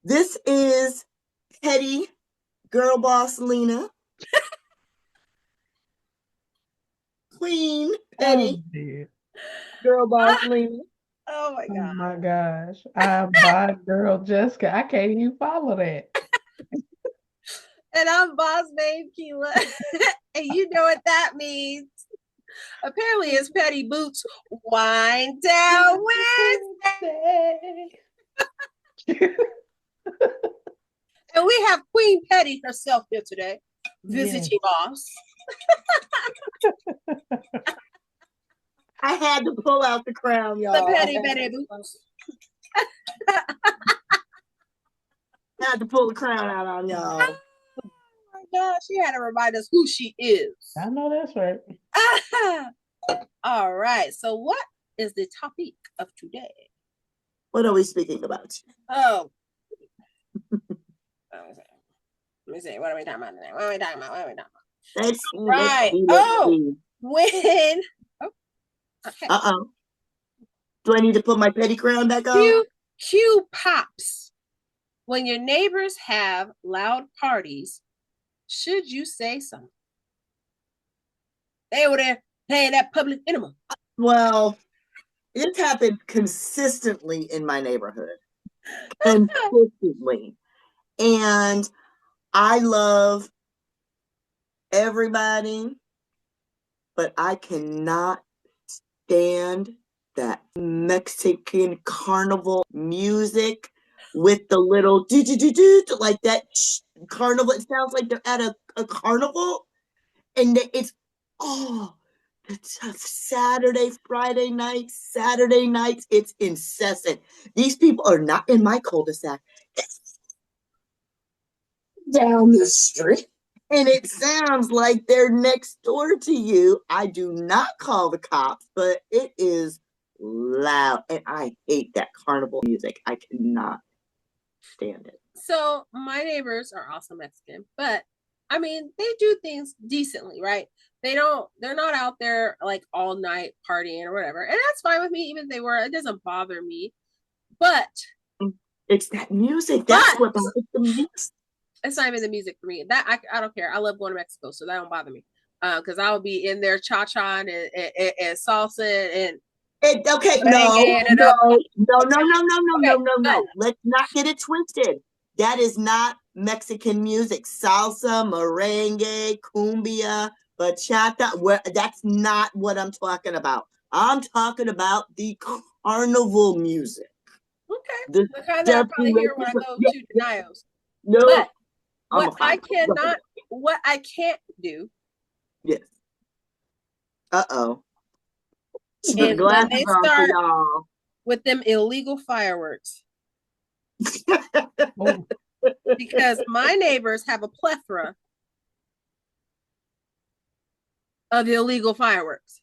This is petty girl boss Lena, Queen petty dear. girl boss Lena. Oh my Oh God. my gosh. I'm bad girl Jessica. I can't even follow that. And I'm boss babe Keela. And you know what that means. Apparently it's Petty Boots Whine Down Wednesday. And we have Queen Petty herself here today, visiting us. I had to pull out the crown, y'all. The Petty Petty Boots. I had to pull the crown out on y'all. Oh my gosh, she had to remind us who she is. I know that's right. All right. So what is the topic of today? What are we speaking about? Oh. Let me see. What are we talking about today? What are we talking about? Let's see. Right. When. Oh. Okay. Do I need to put my petty crown back on? Cue pops. When your neighbors have loud parties, should you say something? They were there playing that public enema. Well, it happened consistently in my neighborhood. Consistently. And I love everybody, but I cannot stand that Mexican carnival music with the little do like that carnival. It sounds like they're at a carnival, and it's it's a Friday nights. It's incessant. These people are not in my cul-de-sac. It's down the street. And it sounds like they're next door to you. I do not call the cops, but it is loud. And I hate that carnival music. I cannot stand it. So my neighbors are also Mexican, but I mean, they do things decently, right? They're not out there like all night partying or whatever. And that's fine with me, even if they were. It doesn't bother me. But it's that music. That's what it's the music. It's not even the music for me. That I don't care. I love going to Mexico, so that don't bother me. Because I will be in there cha-cha and salsa and okay, no. Let's not get it twisted. That is not Mexican music. Salsa, merengue, cumbia, bachata. That's not what I'm talking about. I'm talking about the carnival music. Okay. The kind that I probably hear when I go to Denials. No. But what I can't do. Yes. Is when they start with them illegal fireworks. Because my neighbors have a plethora of illegal fireworks.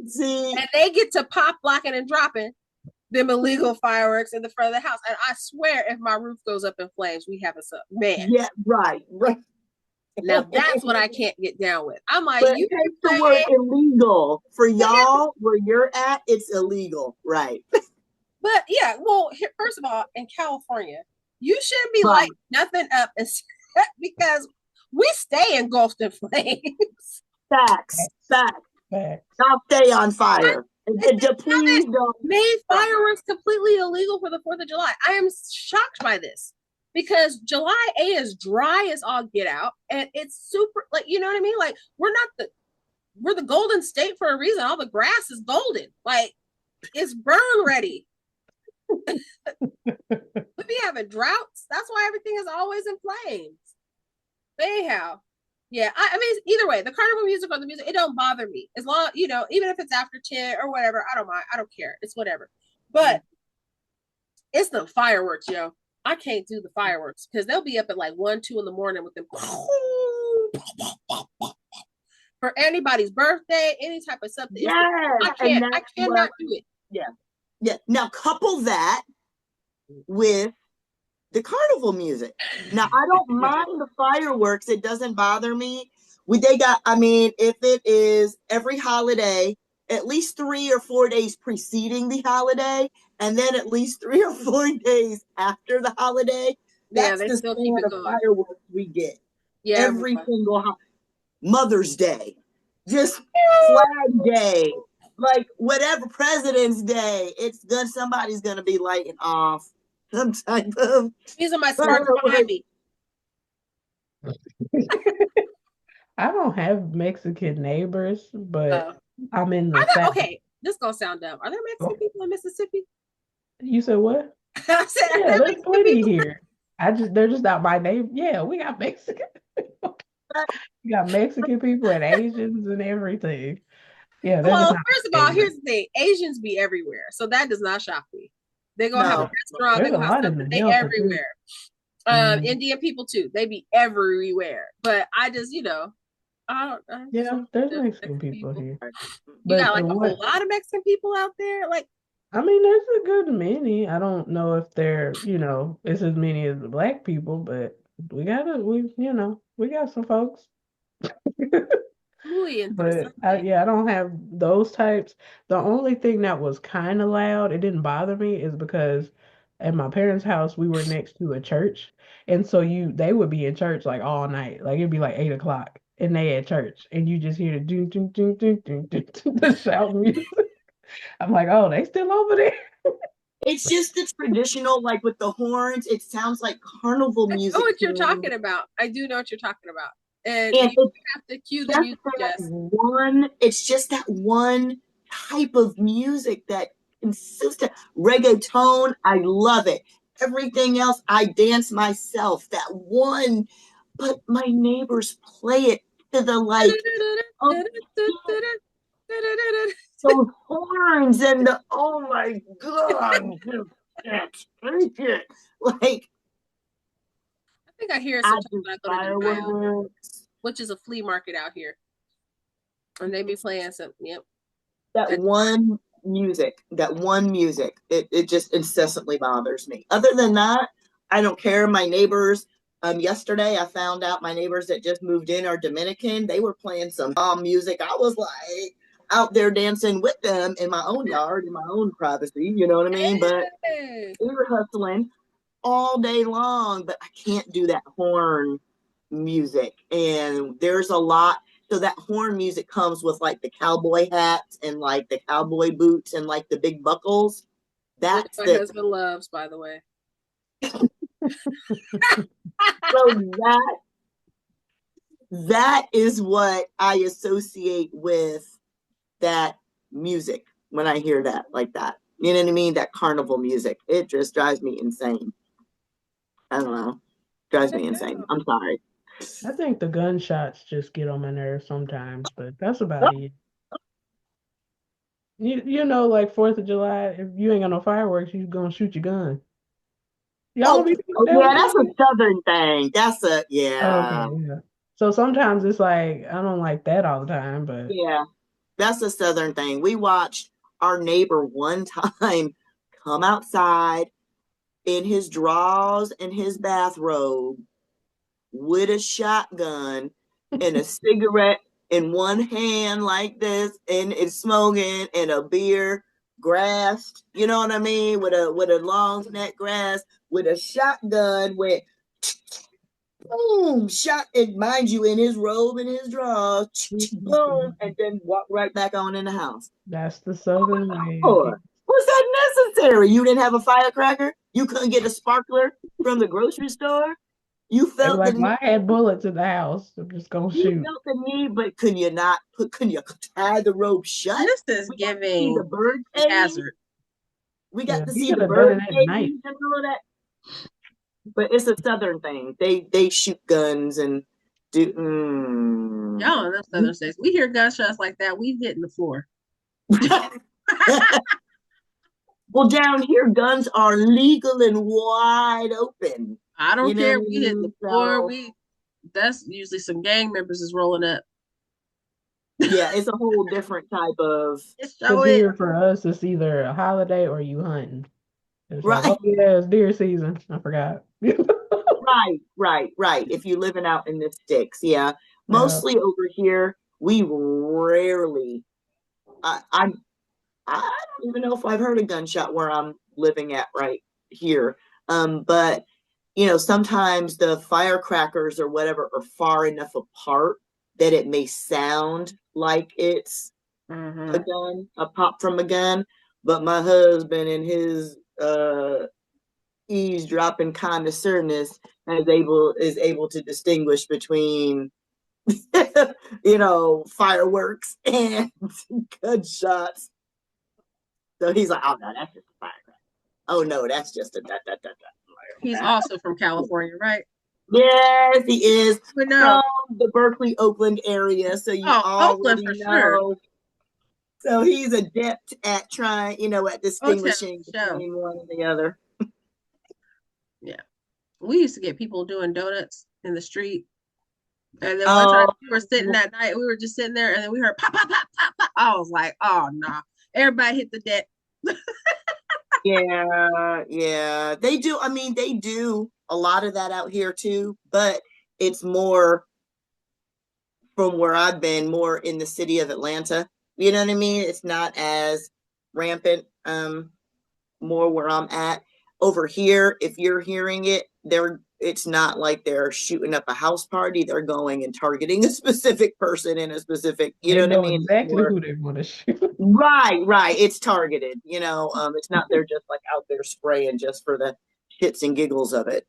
See? And they get to pop, locking, and dropping them illegal fireworks in the front of the house. And I swear, if my roof goes up in flames, we have a man. Yeah, right. Now that's what I can't get down with. I'm like, but you take the word illegal for y'all where you're at. It's illegal, right? But yeah, well, first of all, in California, you shouldn't be lighting nothing up because we stay engulfed in flames. Facts. I'll stay on fire. Please don't made fireworks completely illegal for the 4th of July. I am shocked by this because July A is dry as all get out, and it's super like, you know what I mean? Like we're the golden state for a reason. All the grass is golden, like it's burn ready. We be having droughts. That's why everything is always in flames. But anyhow, yeah, I mean, either way, the carnival music or the music, it don't bother me. As long, even if it's after 10 or whatever, I don't mind. I don't care. It's whatever. But it's the fireworks, yo. I can't do the fireworks because they'll be up at like 1, 2 in the morning with them. For anybody's birthday, any type of something. Yeah, I cannot do it. Yeah. Now couple that with the carnival music. Now I don't mind the fireworks. It doesn't bother me. If it is every holiday, at least 3 or 4 days preceding the holiday, and then at least 3 or 4 days after the holiday. Yeah, That's they the still keep span it of going. fireworks we get. Yeah, Every boy. single Mother's Day, just Flag Day, like whatever, President's Day, somebody's gonna be lighting off some type of These are my sparks behind me. I don't have Mexican neighbors, but I'm in the South. Okay, this is gonna sound dumb. Are there Mexican people in Mississippi? You said what? I said, are Yeah, there there's Mexican plenty people? here. They're just not my name. Yeah, we got Mexican people. We got Mexican people and Asians and everything. Yeah, they're just Well, not first of my all, neighbors. here's the thing: Asians be everywhere, so that does not shock me. They're gonna have a No. restaurant. There's They're a gonna have lot in something. the They Delta too. everywhere. Indian people too. They be everywhere. But I just, I don't. Yeah, there's Mexican people here. You got But like a whole lot of Mexican people out there. Like, I mean, there's a good many. I don't know if they're, it's as many as the black people, but we got some folks. muy But interesante. I don't have those types. The only thing that was kind of loud, it didn't bother me, is because at my parents' house we were next to a church, and so they would be in church like all night, like it'd be like 8 o'clock, and they at church, and you just hear the doom doom doom doom doom doom, the shout music. I'm like, oh, they still over there. It's just the traditional, like with the horns. It sounds like carnival music. I know what you're talking about. I do know what you're talking about. And you have to cue the music, Jess. It's just that one type of music, that consistent reggaeton. I love it. Everything else, I dance myself. That one, but my neighbors play it to the those horns and oh my god, take it. Like, I think I hear it sometimes when I go to fireworks, which is a flea market out here. And they be playing some, yep. That one music, it just incessantly bothers me. Other than that, I don't care. My neighbors, yesterday I found out my neighbors that just moved in are Dominican. They were playing some music. I was like out there dancing with them in my own yard, in my own privacy, you know what I mean? But we were hustling all day long, but I can't do that horn music. And there's a lot. So that horn music comes with like the cowboy hats and like the cowboy boots and like the big buckles. That's my husband loves, by the way. So that is what I associate with that music when I hear that, like that. You know what I mean? That carnival music. It just drives me insane. I don't know. Drives me insane. I'm sorry. I think the gunshots just get on my nerves sometimes, but that's about it. Like 4th of July, if you ain't got no fireworks, you gonna shoot your gun. Y'all Yeah, that's a southern thing. That's okay, yeah. So sometimes it's like I don't like that all the time, but yeah, that's a southern thing. We watched our neighbor one time come outside in his drawers and his bathrobe with a shotgun and a cigarette in one hand like this, and it's smoking, and a beer grasped, you know what I mean, with a long neck grass, with a shotgun, with boom, shot, and mind you, in his robe and his drawers, boom, and then walk right back on in the house. That's the southern way. Was that necessary? You didn't have a firecracker? You couldn't get a sparkler from the grocery store? You felt like, the need. I had bullets in the house. I'm just gonna shoot. You felt the need, but couldn't you tie the rope shut? This is giving the bird hazard. We got to see the bird night and all of that. But it's a southern thing. They shoot guns and do. Y'all in those southern states, we hear gunshots like that, we hitting the floor. Well, down here, guns are legal and wide open. I don't care. We hitting the floor. That's usually some gang members is rolling up. Yeah, it's a whole different type of. Here for us, it's either a holiday or you hunting. It's right. Like, oh yeah, it's deer season. I forgot. Right. If you're living out in the sticks, yeah. Mostly over here, we rarely I don't even know if I've heard a gunshot where I'm living at right here. But sometimes the firecrackers or whatever are far enough apart that it may sound like it's a gun, a pop from a gun. But my husband and his eavesdropping connoisseurness is able to distinguish between fireworks and gunshots. So he's like, oh no, that's just a firecracker. Oh no, that's just a da. He's also from California, right? Yes, he is But from the Berkeley, Oakland area. So you Oakland already for know. sure. So he's adept at trying, at distinguishing show. between one and the other. Yeah. We used to get people doing donuts in the street. And then one time we were sitting that night, we were just sitting there and then we heard pop, pop, pop, pop, pop. I was like, oh no. Nah. Everybody hit the deck. Yeah. They do. I mean, they do a lot of that out here too, but it's more from where I've been, more in the city of Atlanta. You know what I mean? It's not as rampant, more where I'm at. Over here, if you're hearing it, it's not like they're shooting up a house party. They're going and targeting a specific person in a specific, They know what I know mean? exactly who they want to shoot. Right. It's targeted, it's not they're just like out there spraying just for the shits and giggles of it.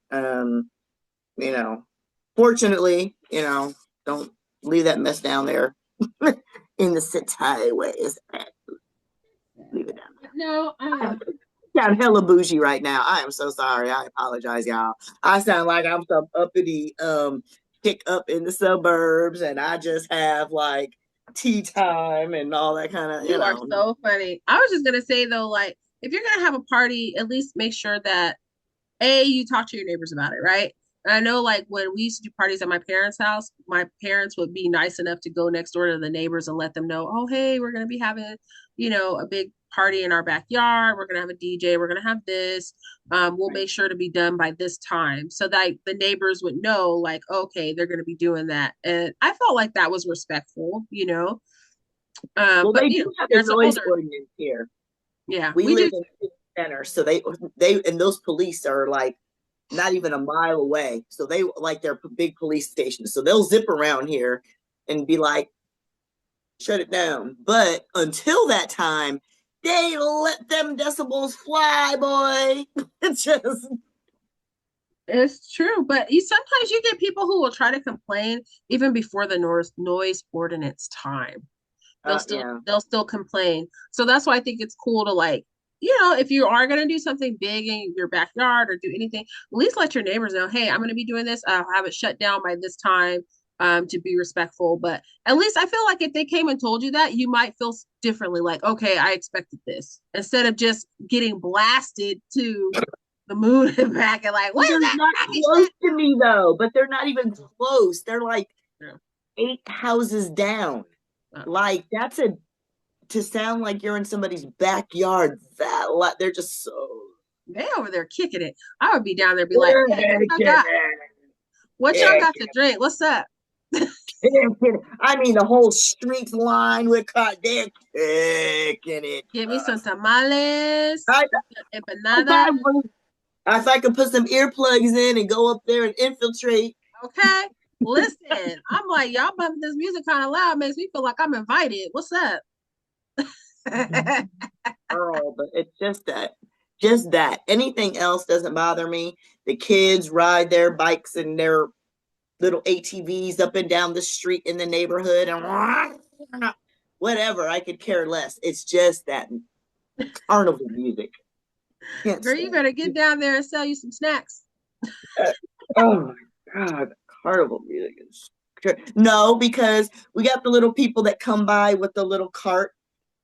Fortunately, don't leave that mess down there in the city highways. Leave it down there. No, I'm hella bougie right now. I am so sorry. I apologize, y'all. I sound like I'm some uppity pick up in the suburbs, and I just have like tea time and all that kind of. You are so funny. I was just gonna say though, like if you're gonna have a party, at least make sure that you talk to your neighbors about it, right? And I know like when we used to do parties at my parents' house, my parents would be nice enough to go next door to the neighbors and let them know, oh, hey, we're gonna be having, a big party in our backyard. We're gonna have a DJ, we're gonna have this. We'll make sure to be done by this time so that the neighbors would know, like, okay, they're gonna be doing that. And I felt like that was respectful, Well, but they do have a noise ordinance here. Yeah, we live in the center, so they and those police are like not even a mile away. So they like they're big police stations. So they'll zip around here and be like, shut it down. But until that time, they let them decibels fly, boy. It's true, but sometimes you get people who will try to complain even before the noise ordinance time. They'll still complain. So that's why I think it's cool to like, if you are gonna do something big in your backyard or do anything, at least let your neighbors know, hey, I'm gonna be doing this. I'll have it shut down by this time, to be respectful. But at least I feel like if they came and told you that, you might feel differently. Like, okay, I expected this instead of just getting blasted to the moon and back and like, what is that? Not close to me though, but they're not even close. They're like 8 houses down. Like that's to sound like you're in somebody's backyard. They're just so they over there kicking it. I would be down there, be like, hey, what y'all got to drink? What's up? I mean, the whole street's lined with cars. They're kicking it. Give me some tamales, empanada. If I could put some earplugs in and go up there and infiltrate. Okay. Listen, I'm like, y'all bumping this music kind of loud, makes me feel like I'm invited. What's up? Girl, but it's just that. Anything else doesn't bother me. The kids ride their bikes and their little ATVs up and down the street in the neighborhood and whatever. I could care less. It's just that carnival music. Girl, you better get down there and sell you some snacks. Oh my God, carnival music is no, because we got the little people that come by with the little cart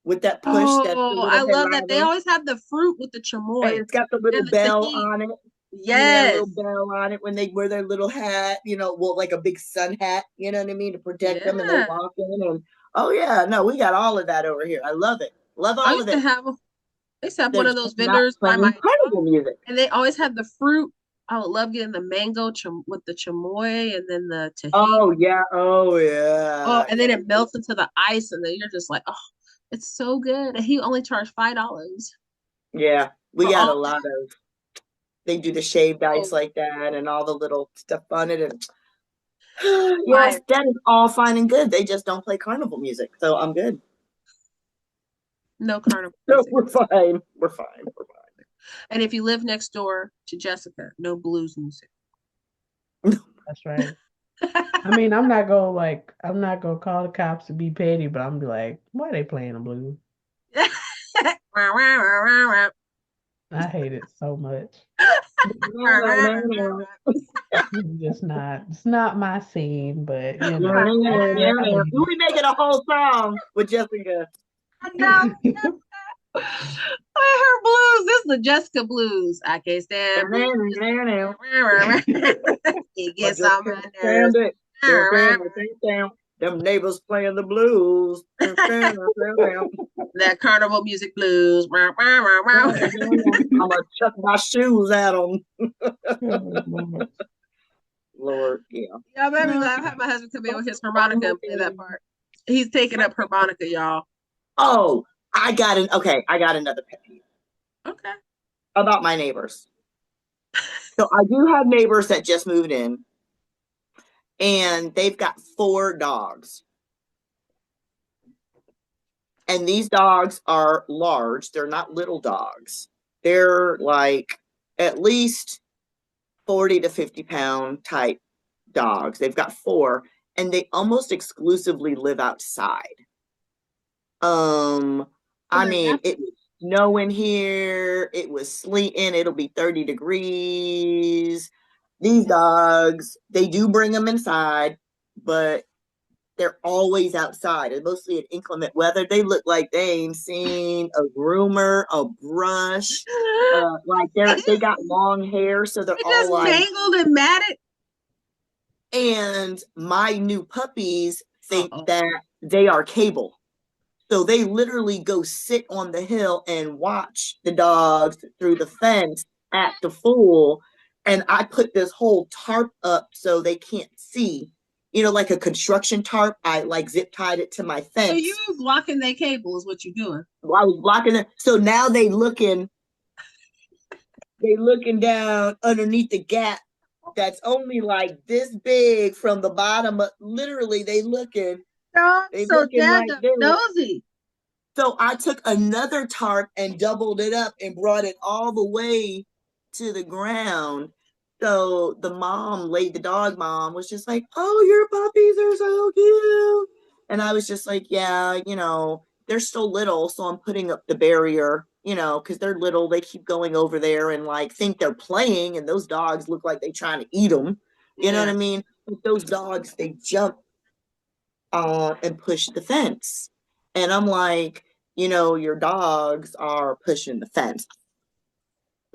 with that push. I love that. They always have the fruit with the chamoy. And it's got the little bell on it. Yes. A little bell on it when they wear their little hat, like a big sun hat, you know what I mean, to protect them, and they walk in and we got all of that over here. I love it. Love all of it. I used to have one of those vendors by my carnival music. And they always had the fruit. I would love getting the mango with the chamoy and then the tahini. Oh yeah. Oh, and then it melts into the ice, and then you're just like, oh, It's so good. And he only charged $5 Yeah, we for got a all lot that. of. They do the shaved ice Oh, like that, and all the little stuff on it, and yes, fire. that is all fine and good. They just don't play carnival music, so I'm good. No carnival So music. we're fine. We're fine. We're And if you live next door to Jessica, no blues music. fine. That's right. I mean, I'm not gonna call the cops to be petty, but I'm be like, why they playing the blues? I hate it so much. It's not my scene, but you know, that's how it We making a whole song with Jessica. I know. Her blues. This is the Jessica blues. I can't stand blues. It I gets just on my can't nerves. stand it. Them neighbors playing the blues. That carnival music blues. I'm gonna chuck my shoes at them. Lord, yeah. Yeah, maybe I've had my husband come in with his harmonica and play that part. He's taking up harmonica, y'all. Oh, I got another pet peeve Okay. about my neighbors. So I do have neighbors that just moved in, and they've got 4 dogs. And these dogs are large. They're not little dogs. They're like at least 40 to 50-pound type dogs. They've got 4, and they almost exclusively live outside. Um, So I they're mean, it natural. was snowing here, it was sleeting, it'll be 30 degrees. These dogs, they do bring them inside, but they're always outside, and mostly in inclement weather. They look like they ain't seen a groomer, a brush. Like they got long hair, so they're They all just like. mangled and matted. And my new puppies think Uh-oh. that they are cable. So they literally go sit on the hill and watch the dogs through the fence at the pool. And I put this whole tarp up so they can't see, like a construction tarp. I like zip tied it to my So you fence. blocking their cable is what you're doing. I was blocking it. So now they looking down underneath the gap that's only like this big from the bottom. Literally, they So looking dad like this. nosy. So I took another tarp and doubled it up and brought it all the way to the ground. So the dog mom was just like, "Oh, your puppies are so cute." And I was just like, "Yeah, they're still little, so I'm putting up the barrier, because they're little. They keep going over there and like think they're playing, and those dogs look like they're trying to eat them. You know what I mean? But those dogs, they jump and push the fence. And I'm like, your dogs are pushing the fence.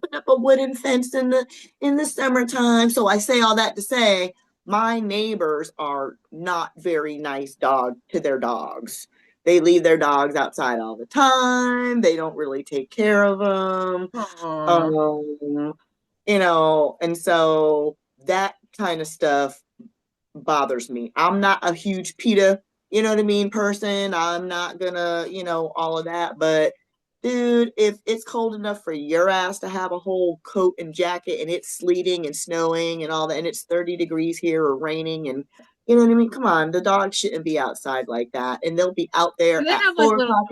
Put up a wooden fence in the summertime. So I say all that to say my neighbors are not very nice dog to their dogs. They leave their dogs outside all the time. They don't really take care of them. Aww. And so that kind of stuff bothers me. I'm not a huge PETA, person. I'm not gonna, all of that. But dude, if it's cold enough for your ass to have a whole coat and jacket and it's sleeting and snowing and all that, and it's 30 degrees here or raining, and you know what I mean? Come on, the dogs shouldn't be outside like that. And they'll be out Do there they at have like 4 o'clock.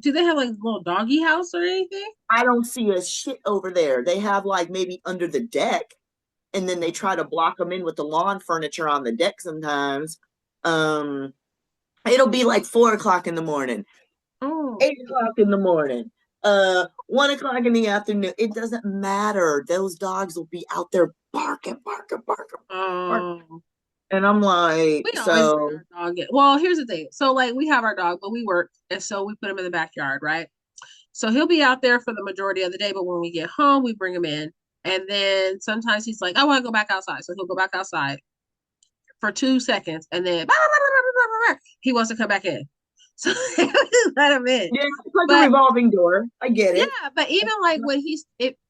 do they have like little doggy house or anything? I don't see a shit over there. They have like maybe under the deck, and then they try to block them in with the lawn furniture on the deck sometimes. Um, it'll be like 4 o'clock in the morning, Oh. 8 o'clock in the morning, 1 o'clock in the afternoon. It doesn't matter. Those dogs will be out there barking, barking, barking, barking. Oh. And I'm like, We always bring so our dog in. Well, here's the thing. So like we have our dog, but we work, and so we put him in the backyard, right? So he'll be out there for the majority of the day, but when we get home, we bring him in. And then sometimes he's like, I want to go back outside. So he'll go back outside for 2 seconds and then he wants to come back in. So let him in. yeah, it's like a But revolving door. I get yeah, it. but even like when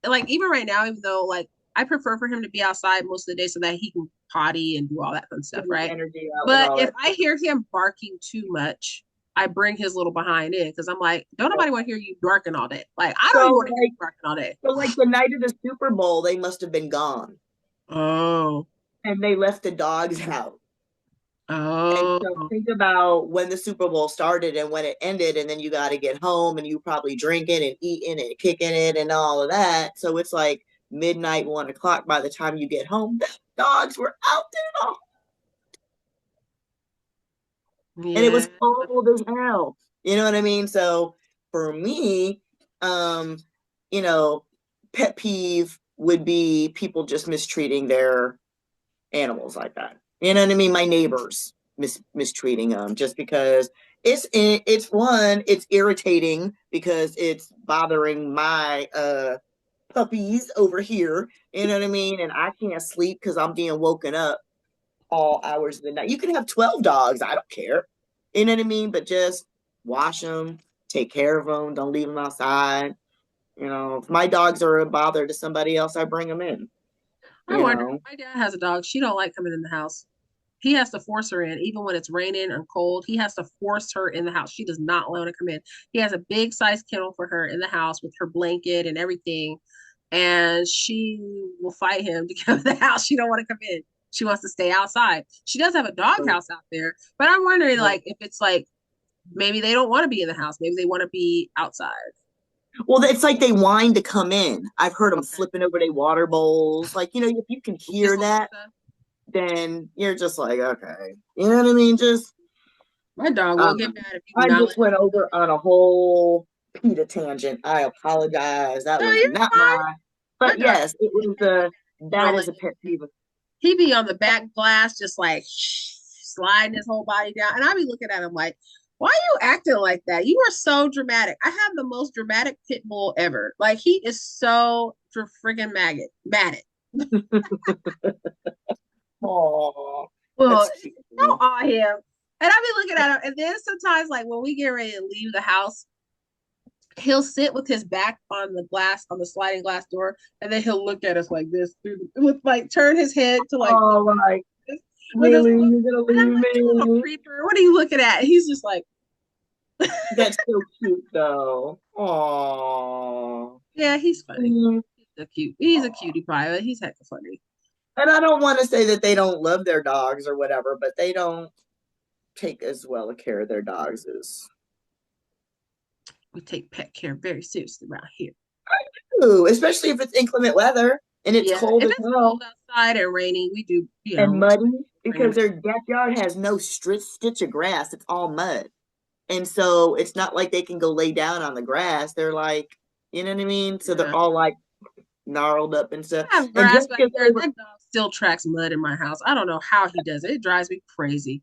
like even right now, even though like I prefer for him to be outside most of the day so that he can potty and do all that fun stuff, Get his right? energy out and But all if that I stuff. hear him barking too much, I bring his little behind in because I'm like, don't nobody want to hear you barking all day. Like, I don't So even want to hear like you barking all day. so like the night of the Super Bowl, they must have been gone. Oh, And they left the dogs out. And oh, so think about when the Super Bowl started and when it ended, and then you got to get home and you probably drinking and eating and kicking it and all of that. So it's like midnight, 1 o'clock by the time you get home. The dogs were out there, and it yeah. was cold as hell. You know what I mean? So for me, um, you know, pet peeve would be people just mistreating their animals like that. You know what I mean? My neighbors mistreating them just because it's irritating because it's bothering my puppies over here. You know what I mean? And I can't sleep because I'm being woken up all hours of the night. You can have 12 dogs. I don't care. You know what I mean? But just wash them, take care of them, don't leave them outside. You know, if my dogs are a bother to somebody else, I bring them in. I You wonder. know, My dad has a dog. She don't like coming in the house. He has to force her in, even when it's raining and cold. He has to force her in the house. She does not want to come in. He has a big size kennel for her in the house with her blanket and everything, and she will fight him to come in the house. She don't want to come in. She wants to stay outside. She does have a dog so, house out there, but I'm wondering like if it's like maybe they don't want to be in the house. Maybe they want to be outside. well, it's like they whine to come in. I've heard them Okay. flipping over their water bowls. Like, you know, if you can This hear little that, stuff. then you're just like, okay. You know what I mean? Just, My dog will get mad if you do I not let just went him come over on in. a whole PETA tangent. I apologize. That No, was you're not fine. my, My but dog yes, it was you don't that is let a him. pet peeve. He be on the back glass, just like sliding his whole body down. And I be looking at him like, why are you acting like that? You are so dramatic. I have the most dramatic pit bull ever. Like he is so friggin' maggot. Oh, Well, that's cute. don't awe him. And I be looking at him. And then sometimes, like when we get ready to leave the house, he'll sit with his back on the glass, on the sliding glass door, and then he'll look at us like this with like turn his head to like Oh, look like, with his really? look. You're gonna And I'm leave like, you little me? creeper, what are you looking at? And he's just like, That's so cute, though. Oh. yeah, he's funny. He's a cutie pie, but he's hecka funny. And I don't want to say that they don't love their dogs or whatever, but they don't take as well a care of their dogs as We take pet care very seriously around here. ooh, especially if it's inclement weather and it's Yeah, cold if as it's hell cold outside and raining, we do, and we muddy bring him because in. their backyard has no stitch of grass. It's all mud. And so it's not like they can go lay down on the grass. They're like, you know what I mean? So they're Yeah. all like gnarled up and stuff. I have And grass just back because there, and that dog still tracks mud in my house. I don't know how he does it. It drives me crazy.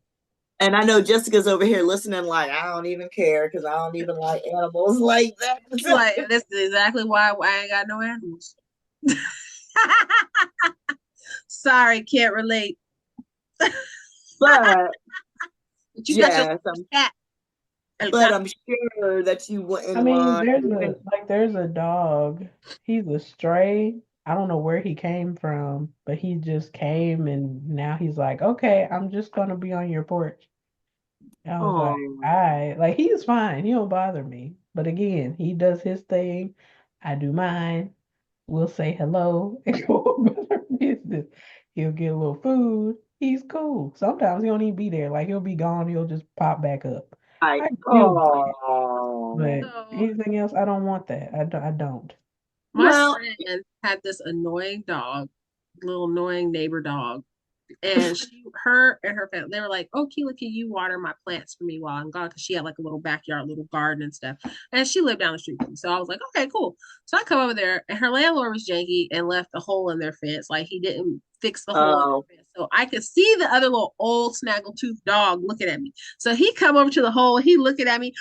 and I know Jessica's over here listening, like, I don't even care because I don't even like animals like that. Like, this is exactly why I ain't got no animals. Sorry, can't relate. But But you got your yes, cat. El but gato. I'm sure that you I wouldn't mean, want even. there's a dog. He's a stray. I don't know where he came from, but he just came and now he's like, okay, I'm just gonna be on your porch. I was like, all Oh, right, like he's fine. He don't bother me. But again, he does his thing. I do mine. We'll say hello and go about our business. He'll get a little food. He's cool. Sometimes he don't even be there. Like he'll be gone. He'll just pop back up. I I deal with it. oh But So anything else, I don't want that. I don't. my well, friend had this annoying dog, little annoying neighbor dog. And her and her family, they were like, "Oh, Keela, can you water my plants for me while I'm gone?" Because she had like a little backyard, little garden and stuff. And she lived down the street from me, so I was like, "Okay, cool." So I come over there, and her landlord was janky and left a hole in their fence. Like he didn't fix the hole in oh, their fence, so I could see the other little old snaggletooth dog looking at me. So he come over to the hole, he looking at me,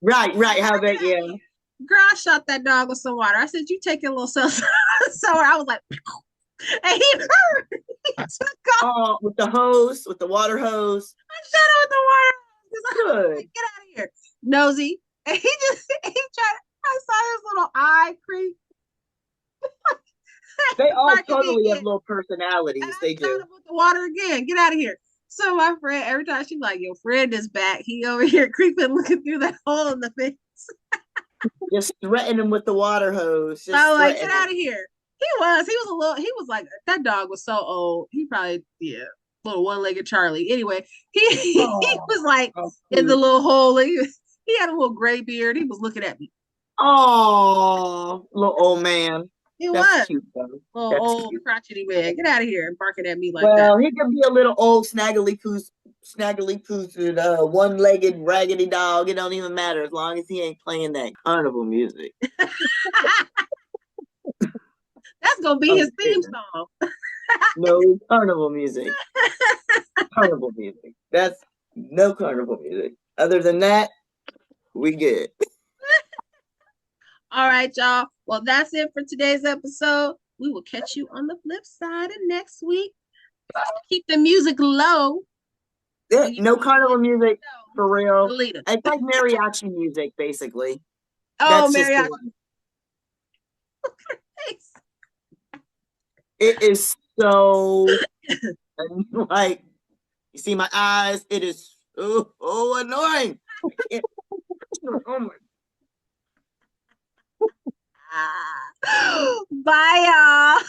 right, how about looking at yeah? me. Girl, I shot that dog with some water. I said, "You take a little so." So I was like, and he took off. Oh, with the hose, with the water hose. Shut up with the water. Because I was Good. like, get out of here. Nosy. And he tried, I saw his little eye creep. They all Barking me totally have again. little And personalities. I They shot do. him with the water again. Get out of here. So my friend, every time she's like, your friend is back. He over here creeping, looking through that hole in the fence. Just threaten him with the water hose. Just I was like, threaten get out him. of here. He was like, that dog was so old. He probably, yeah, little one-legged Charlie. Anyway, he Oh, was like how in the cute. little hole. He had a little gray beard. He was looking at me. Oh, little old man. He That's was cute though. little That's old cute. crotchety man. Get out of here and barking at me like that. Well, he could be a little old snaggly poos, one-legged raggedy dog. It don't even matter as long as he ain't playing that carnival music. That's gonna be Oh, his theme goodness. song. No carnival music. Carnival music. That's no carnival music. Other than that, we good. All right, y'all. Well, that's it for today's episode. We will catch you on the flip side of next week. Keep the music low. Yeah, no carnival music No, for real. delete it. It's like mariachi music, basically. Oh, That's just mariachi. it is so like you see my eyes. It is so annoying. Oh my. Bye, y'all.